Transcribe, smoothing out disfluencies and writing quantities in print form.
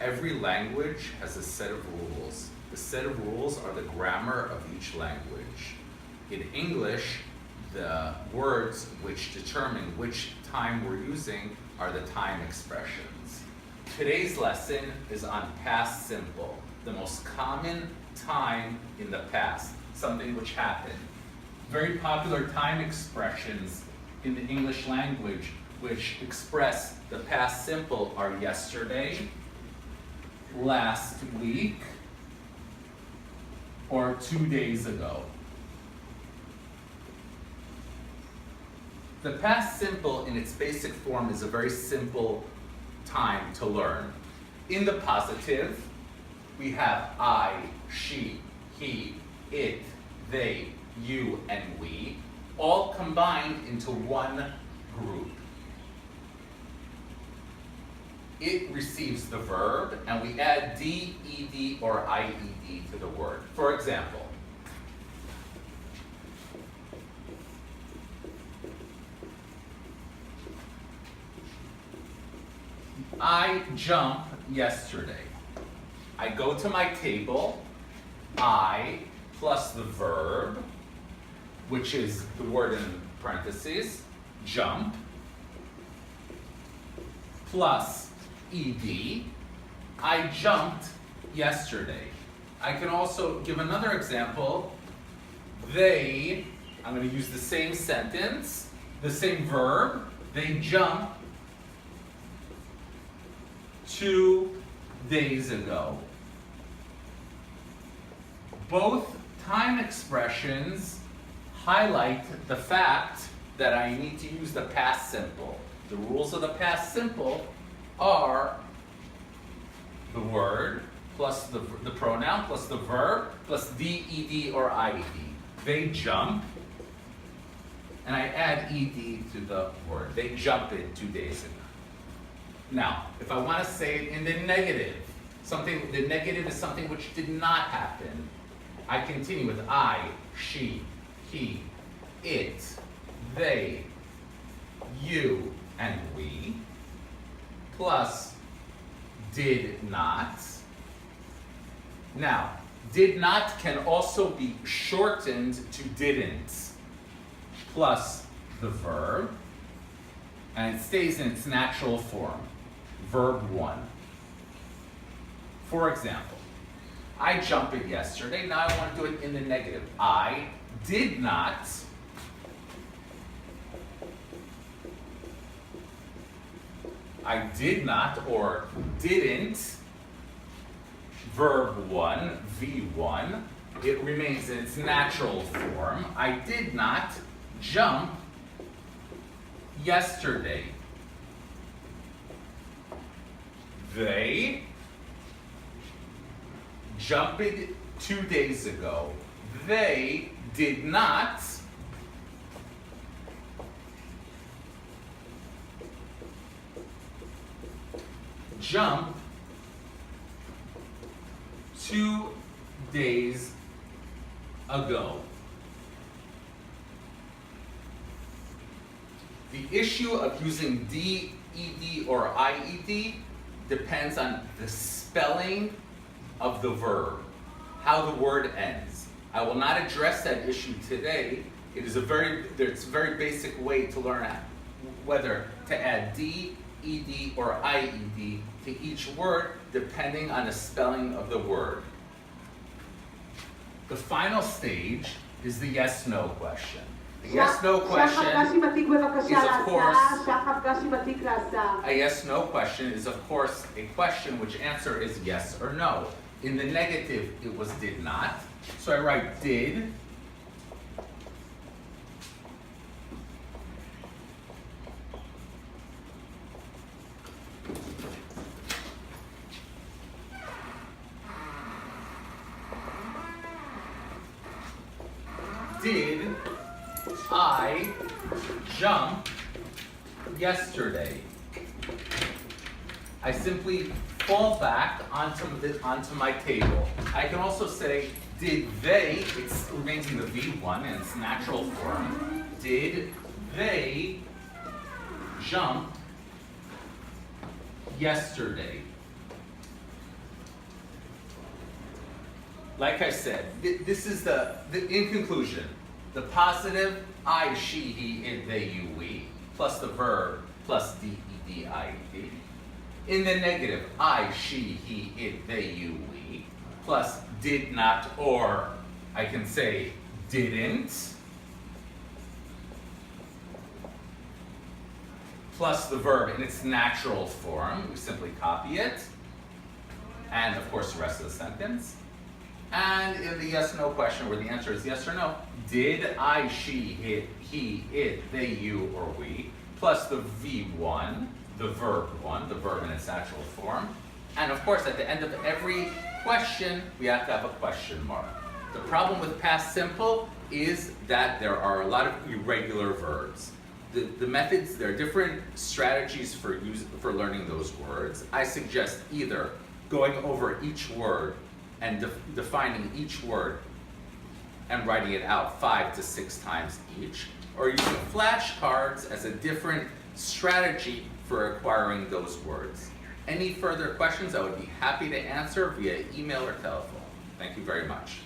Every language has a set of rules. The set of rules are the grammar of each language. In English, the words which determine which time we're using are the time expressions. Today's lesson is on past simple, the most common time in the past, something which happened. Very popular time expressions in the English language which express the past simple are yesterday, last week, or 2 days ago. The past simple in its basic form is a very simple time to learn. In the positive, we have I, she, he, it, they, you, and we, all combined into one group. It receives the verb, and we add d, ed, or ied to the word. For example, I jump yesterday. I go to my table, I plus the verb, which is the word in parentheses, jump, plus ed, I jumped yesterday. I can also give another example. They, I'm going to use the same sentence, the same verb, they jump 2 days ago. Both time expressions highlight the fact that I need to use the past simple. The rules of the past simple are the word plus the pronoun plus the verb plus d, ed, or ied. They jump, and I add ed to the word. They jump it 2 days ago. Now, if I want to say it in the negative, the negative is something which did not happen. I continue with I, she, he, it, they, you, and we, plus did not. Now, did not can also be shortened to didn't, plus the verb, and it stays in its natural form. Verb 1. For example, I jumped it yesterday. Now I want to do it in the negative. I did not or didn't, verb 1, V1, it remains in its natural form. I did not jump yesterday. They jumped 2 days ago. They did not jump 2 days ago. The issue of using d, ed, or ied depends on the spelling of the verb, how the word ends. I will not address that issue today. It's a very basic way to learn whether to add d, ed, or ied to each word depending on the spelling of the word. The final stage is the yes-no question. The yes-no question is of course a question which answer is yes or no. In the negative, it was did not. So I write did. Did I jump yesterday? I simply fall back onto my table. I can also say, did they, it remains in the V1 in its natural form, did they jump yesterday? like I said, this is in conclusion, the positive I, she, he, it, they, you, we, plus the verb, plus D, E, D, I, E, D. In the negative, I, she, he, it, they, you, we, plus did not, or I can say didn't, plus the verb in its natural form, we simply copy it, and of course the rest of the sentence. And in the yes/no question, where the answer is yes or no, did I, she, he, it, they, you, or we, plus the V1, the verb one, the verb in its natural form. And of course, at the end of every question, we have to have a question mark. The problem with past simple is that there are a lot of irregular verbs. The methods, there are different strategies for learning those words. I suggest either going over each word and defining each word and writing it out 5 to 6 times each, or using flashcards as a different strategy for acquiring those words. Any further questions I would be happy to answer via email or telephone. Thank you very much.